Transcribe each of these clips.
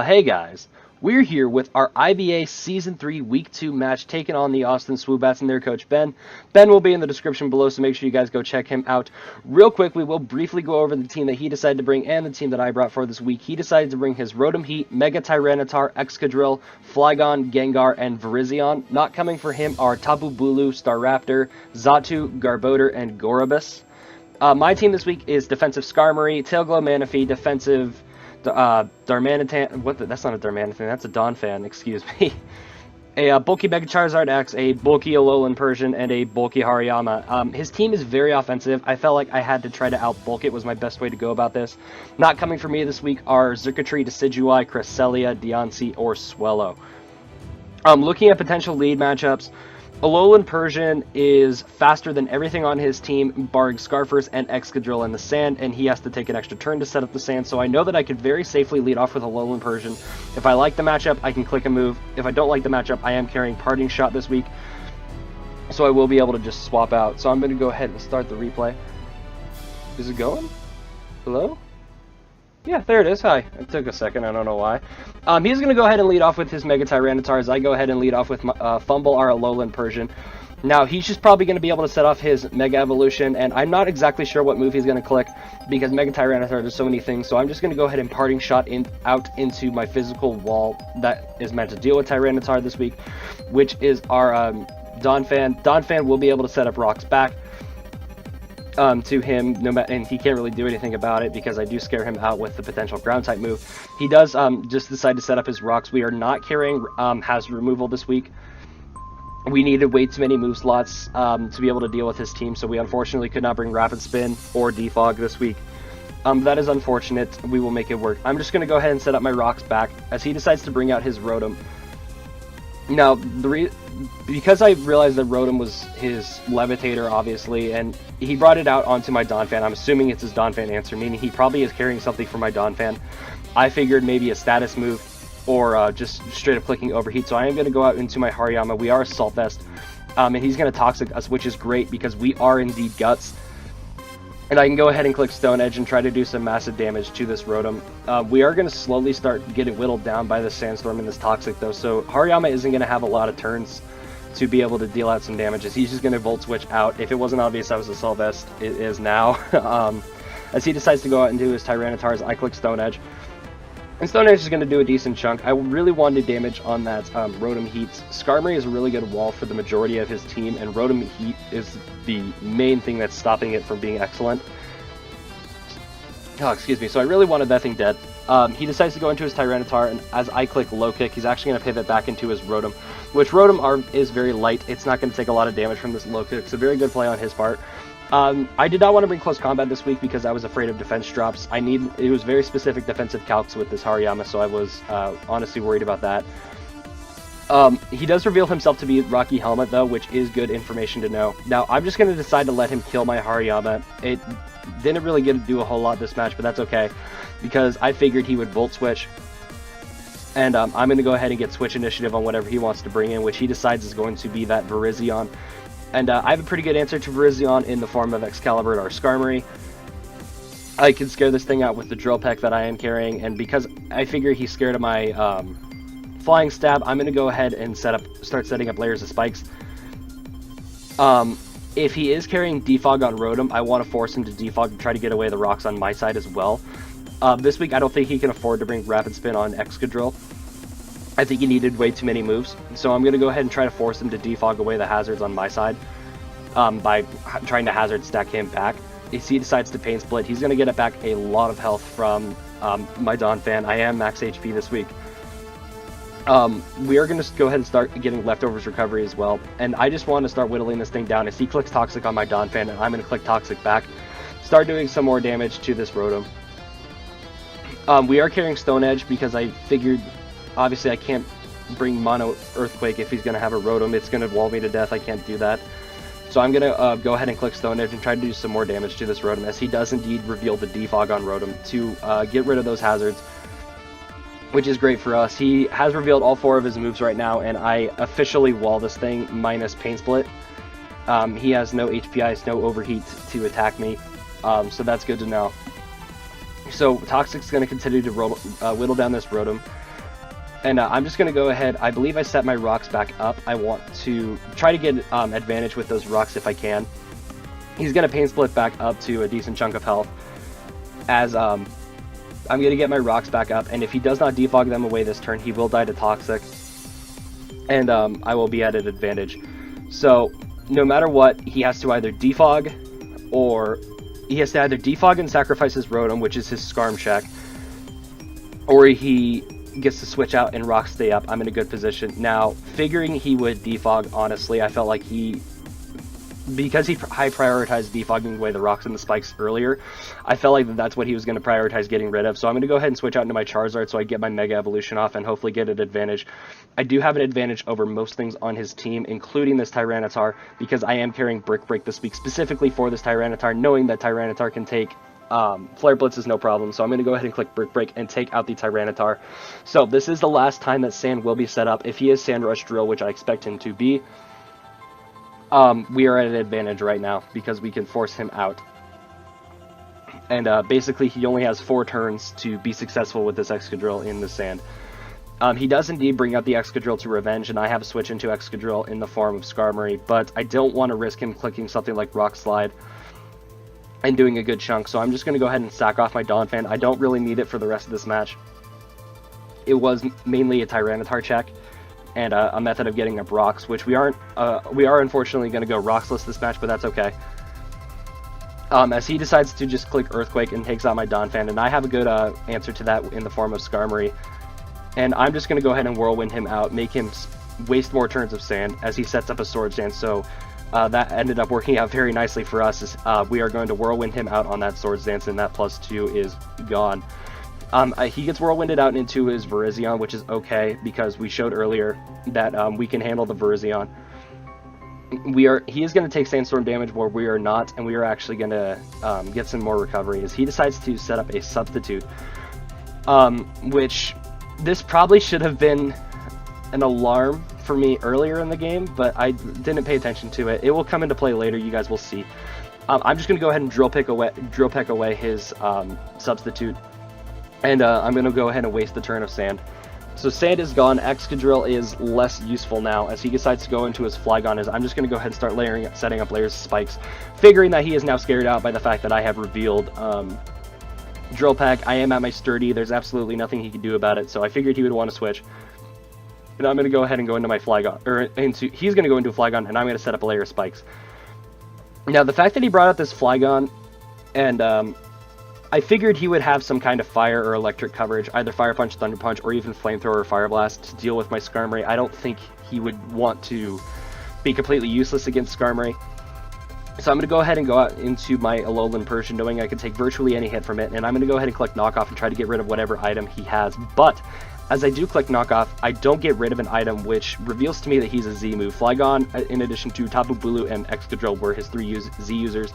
Hey guys, we're here with our IBA Season 3 Week 2 match taking on the Austin Swoobats and their coach Ben. Ben will be in the description below, so make sure you guys go check him out. Real quick, we will briefly go over the team that he decided to bring and the team that I brought for this week. He decided to bring his rotom-h, Mega Tyranitar, Excadrill, Flygon, Gengar, and Virizion. Not coming for him are Tapu Bulu, Staraptor, Xatu, Garbodor, and Gorobus. My team this week is defensive Skarmory, Tailglow Manaphy, defensive Darmanitan. That's not a Darmanitan, that's a Donphan, excuse me. A bulky Mega Charizard X, a bulky Alolan Persian, and a bulky Hariyama. His team is very offensive. I felt like I had to try to out-bulk it, was my best way to go about this. Not coming for me this week are Xurkitree, Decidueye, Cresselia, Deontay, or Swellow. Looking at potential lead matchups, Alolan Persian is faster than everything on his team, barring Scarfers and Excadrill in the sand, and he has to take an extra turn to set up the sand, so I know that I could very safely lead off with Alolan Persian. If I like the matchup, I can click a move. If I don't like the matchup, I am carrying Parting Shot this week, so I will be able to just swap out. So I'm going to go ahead and start the replay. Is it going? Hello? Yeah, there it is. Hi. It took a second. I don't know why. He's going to go ahead and lead off with his Mega Tyranitar as I go ahead and lead off with Fumble, our Alolan Persian. Now, he's just probably going to be able to set off his Mega Evolution, and I'm not exactly sure what move he's going to click because Mega Tyranitar does so many things, so I'm just going to go ahead and Parting Shot out into my physical wall that is meant to deal with Tyranitar this week, which is our Donphan. Donphan will be able to set up rocks back to him, and he can't really do anything about it because I do scare him out with the potential ground type move. He does just decide to set up his rocks. We are not carrying hazard removal this week. We needed way too many move slots to be able to deal with his team, so we unfortunately could not bring Rapid Spin or Defog this week. That is unfortunate. We will make it work. I'm just going to go ahead and set up my rocks back as he decides to bring out his Rotom. Now, because I realized that Rotom was his Levitator, obviously, and he brought it out onto my Donphan. I'm assuming it's his Donphan answer, meaning he probably is carrying something from my Donphan. I figured maybe a status move or just straight up clicking Overheat, so I am going to go out into my Hariyama. We are Assault Vest, and he's going to Toxic us, which is great because we are indeed Guts. And I can go ahead and click Stone Edge and try to do some massive damage to this Rotom. We are going to slowly start getting whittled down by this Sandstorm and this Toxic, though, so Hariyama isn't going to have a lot of turns to be able to deal out some damages. He's just going to Volt Switch out. If it wasn't obvious I was Assault Vest, it is now. As he decides to go out and do his Tyranitars, I click Stone Edge. And Stone Edge is going to do a decent chunk. I really wanted damage on that rotom-h. Skarmory is a really good wall for the majority of his team, and rotom-h is the main thing that's stopping it from being excellent. Oh, excuse me. So I really wanted that thing dead. He decides to go into his Tyranitar, and as I click Low Kick, he's actually going to pivot back into his Rotom, which Rotom is very light. It's not going to take a lot of damage from this Low Kick. It's a very good play on his part. I did not want to bring Close Combat this week because I was afraid of defense drops. It was very specific defensive calcs with this Hariyama, so I was honestly worried about that. He does reveal himself to be Rocky Helmet, though, which is good information to know. Now, I'm just going to decide to let him kill my Hariyama. It didn't really get to do a whole lot this match, but that's okay, because I figured he would Volt Switch. And I'm going to go ahead and get Switch Initiative on whatever he wants to bring in, which he decides is going to be that Virizion. And I have a pretty good answer to Virizion in the form of Excalibur or Skarmory. I can scare this thing out with the Drill Peck that I am carrying, and because I figure he's scared of my Flying Stab, I'm going to go ahead and start setting up layers of spikes. If he is carrying Defog on Rotom, I want to force him to Defog to try to get away the rocks on my side as well. This week, I don't think he can afford to bring Rapid Spin on Excadrill. I think he needed way too many moves, so I'm going to go ahead and try to force him to defog away the hazards on my side by trying to hazard stack him back. If he decides to Pain Split, he's going to get back a lot of health from my Donphan. I am max HP this week. We are going to go ahead and start getting Leftovers Recovery as well, and I just want to start whittling this thing down. If he clicks Toxic on my Donphan, and I'm going to click Toxic back, start doing some more damage to this Rotom. We are carrying Stone Edge because I figured... Obviously, I can't bring Mono Earthquake if he's going to have a Rotom. It's going to wall me to death. I can't do that. So I'm going to go ahead and click Stone Edge and try to do some more damage to this Rotom, as he does indeed reveal the Defog on Rotom to get rid of those hazards, which is great for us. He has revealed all 4 of his moves right now, and I officially wall this thing minus Pain Split. He has no HPI, no Overheat to attack me, so that's good to know. So Toxic's going to continue to whittle down this Rotom. And I'm just going to go ahead. I believe I set my rocks back up. I want to try to get advantage with those rocks if I can. He's going to pain split back up to a decent chunk of health. As I'm going to get my rocks back up. And if he does not defog them away this turn, he will die to Toxic. And I will be at an advantage. So no matter what, he has to either defog, or he has to either defog and sacrifice his Rotom, which is his Scarm check, or he gets to switch out and rock stay up. I'm in a good position. Now, figuring he would defog, honestly, I felt like because he high prioritized defogging away the rocks and the spikes earlier, I felt like that's what he was going to prioritize getting rid of. So I'm going to go ahead and switch out into my Charizard so I get my Mega Evolution off and hopefully get an advantage. I do have an advantage over most things on his team, including this Tyranitar, because I am carrying Brick Break this week specifically for this Tyranitar, knowing that Tyranitar can take Flare Blitz is no problem. So I'm going to go ahead and click Brick Break and take out the Tyranitar. So this is the last time that Sand will be set up. If he is Sand Rush Drill, which I expect him to be, we are at an advantage right now because we can force him out. And basically he only has 4 turns to be successful with this Excadrill in the sand. He does indeed bring out the Excadrill to revenge, and I have a switch into Excadrill in the form of Skarmory, but I don't want to risk him clicking something like Rock Slide and doing a good chunk, so I'm just going to go ahead and sack off my Donphan. I don't really need it for the rest of this match. It was mainly a Tyranitar check and a method of getting up rocks, which we are unfortunately going to go rocksless this match, but that's okay. As he decides to just click Earthquake and takes out my Donphan, and I have a good answer to that in the form of Skarmory. And I'm just going to go ahead and Whirlwind him out, make him waste more turns of sand as he sets up a Swords Dance. So that ended up working out very nicely for us. We are going to Whirlwind him out on that Swords Dance, and that +2 is gone. He gets Whirlwinded out into his Virizion, which is okay, because we showed earlier that we can handle the Virizion. He is going to take Sandstorm damage where we are not, and we are actually going to get some more recovery as he decides to set up a Substitute, which this probably should have been an alarm for me earlier in the game, but I didn't pay attention to it. It will come into play later, you guys will see. I'm just going to go ahead and Drill Peck away his Substitute, and I'm going to go ahead and waste the turn of Sand. So Sand is gone. Excadrill is less useful now as he decides to go into his Flygon. I'm just going to go ahead and start setting up layers of spikes, figuring that he is now scared out by the fact that I have revealed Drill Peck. I am at my Sturdy. There's absolutely nothing he can do about it, so I figured he would want to switch. And I'm going to go ahead and go into my Flygon, he's going to go into a Flygon, and I'm going to set up a layer of spikes. Now, the fact that he brought out this Flygon, and I figured he would have some kind of fire or electric coverage, either Fire Punch, Thunder Punch, or even Flamethrower or Fire Blast to deal with my Skarmory. I don't think he would want to be completely useless against Skarmory. So I'm going to go ahead and go out into my Alolan Persian, knowing I can take virtually any hit from it, and I'm going to go ahead and click Knockoff and try to get rid of whatever item he has. But as I do click Knockoff, I don't get rid of an item, which reveals to me that he's a Z move. Flygon, in addition to Tapu Bulu and Excadrill, were his 3 Z users.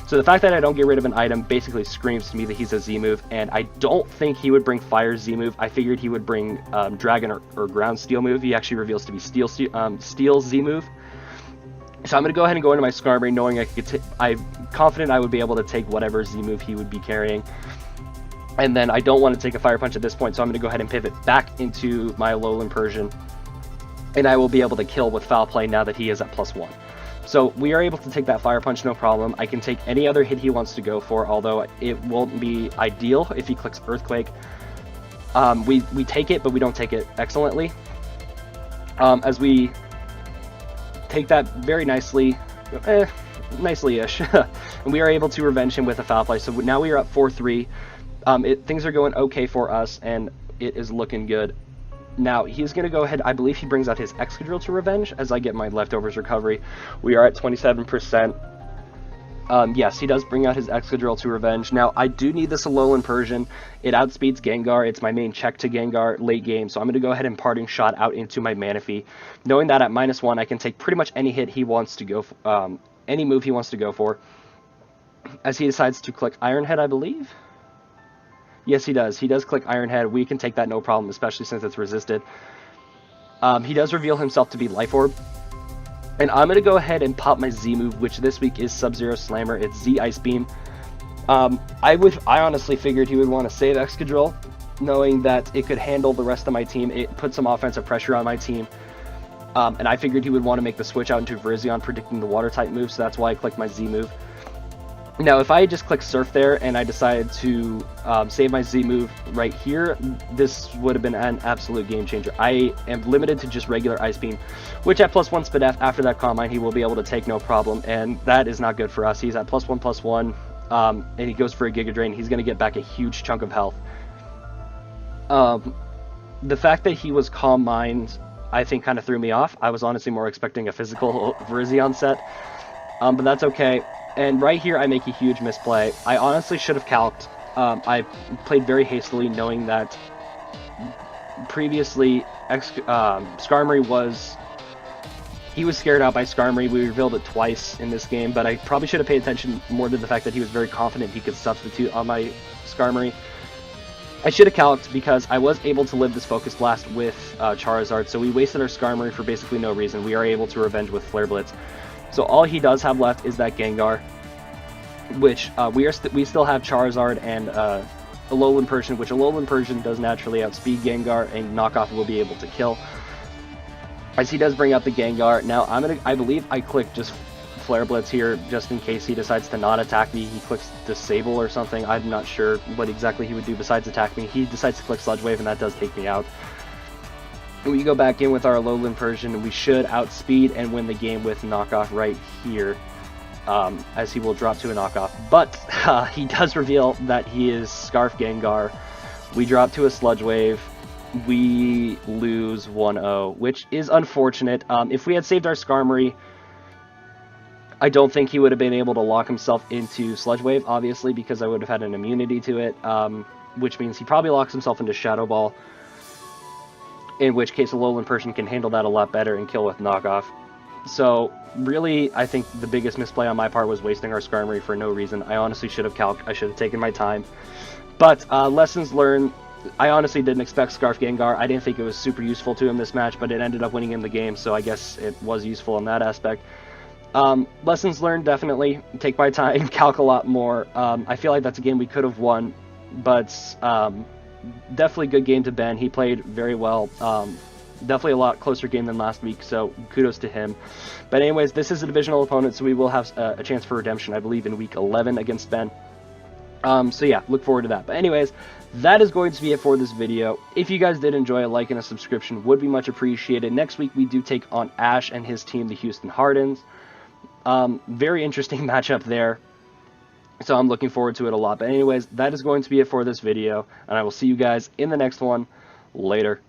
So the fact that I don't get rid of an item basically screams to me that he's a Z move, and I don't think he would bring Fire Z move. I figured he would bring Dragon or Ground Steel move. He actually reveals to be Steel Z move. So I'm going to go ahead and go into my Skarmory, knowing I'm confident I would be able to take whatever Z move he would be carrying. And then I don't want to take a Fire Punch at this point, so I'm going to go ahead and pivot back into my Alolan Persian. And I will be able to kill with Foul Play now that he is at +1. So we are able to take that Fire Punch, no problem. I can take any other hit he wants to go for, although it won't be ideal if he clicks Earthquake. We take it, but we don't take it excellently. As we take that very nicely, nicely-ish, and we are able to revenge him with a Foul Play. So now we are up 4-3. Things are going okay for us, and it is looking good. Now, he's going to go ahead, I believe he brings out his Excadrill to revenge as I get my Leftovers recovery. We are at 27%. Yes, he does bring out his Excadrill to revenge. Now, I do need this Alolan Persian. It outspeeds Gengar. It's my main check to Gengar late game, so I'm going to go ahead and Parting Shot out into my Manaphy, knowing that at -1 I can take pretty much any hit he wants to go for, any move he wants to go for, as he decides to click Iron Head, I believe? Yes, he does. He does click Iron Head. We can take that no problem, especially since it's resisted. He does reveal himself to be Life Orb. And I'm going to go ahead and pop my Z move, which this week is Sub-Zero Slammer. It's Z Ice Beam. I honestly figured he would want to save Excadrill knowing that it could handle the rest of my team. It put some offensive pressure on my team. And I figured he would want to make the switch out into Virizion, predicting the water type move, so that's why I clicked my Z move. Now, if I just click Surf there and I decided to save my Z move right here, this would have been an absolute game changer. I am limited to just regular Ice Beam, which at +1 Sp00ked after that Calm Mind he will be able to take no problem, and that is not good for us. He's at +1/+1, and he goes for a Giga Drain. He's going to get back a huge chunk of health. The fact that he was Calm Mind, I think, kind of threw me off. I was honestly more expecting a physical Virizion set, but that's okay. And right here, I make a huge misplay. I honestly should have calced. I played very hastily, knowing that previously Skarmory was... He was scared out by Skarmory. We revealed it twice in this game, but I probably should have paid attention more to the fact that he was very confident he could substitute on my Skarmory. I should have calced because I was able to live this Focus Blast with Charizard, so we wasted our Skarmory for basically no reason. We are able to revenge with Flare Blitz. So all he does have left is that Gengar, which we still have Charizard and Alolan Persian, which Alolan Persian does naturally outspeed Gengar, and Knockoff will be able to kill. As he does bring out the Gengar. Now I believe I clicked just Flare Blitz here just in case he decides to not attack me. He clicks Disable or something. I'm not sure what exactly he would do besides attack me. He decides to click Sludge Wave, and that does take me out. We go back in with our Alolan Persian, and we should outspeed and win the game with Knockoff right here, as he will drop to a Knockoff. But he does reveal that he is Scarf Gengar. We drop to a Sludge Wave. We lose 1-0, which is unfortunate. If we had saved our Skarmory, I don't think he would have been able to lock himself into Sludge Wave, obviously, because I would have had an immunity to it, which means he probably locks himself into Shadow Ball, in which case Alolan Persian can handle that a lot better and kill with Knockoff. So, really, I think the biggest misplay on my part was wasting our Skarmory for no reason. I honestly should have calced. I should have taken my time. But, lessons learned. I honestly didn't expect Scarf Gengar. I didn't think it was super useful to him this match, but it ended up winning him the game, so I guess it was useful in that aspect. Lessons learned, definitely. Take my time, calc a lot more. I feel like that's a game we could have won, but definitely good game to Ben. He played very well. Definitely a lot closer game than last week, so kudos to him. But anyways, this is a divisional opponent, so we will have a chance for redemption, I believe, in week 11 against Ben. So yeah, look forward to that. But anyways, that is going to be it for this video. If you guys did enjoy, a like and a subscription would be much appreciated. Next week, we do take on Ash and his team, the Houston Hardens. Very interesting matchup there. So I'm looking forward to it a lot. But anyways, that is going to be it for this video, and I will see you guys in the next one. Later.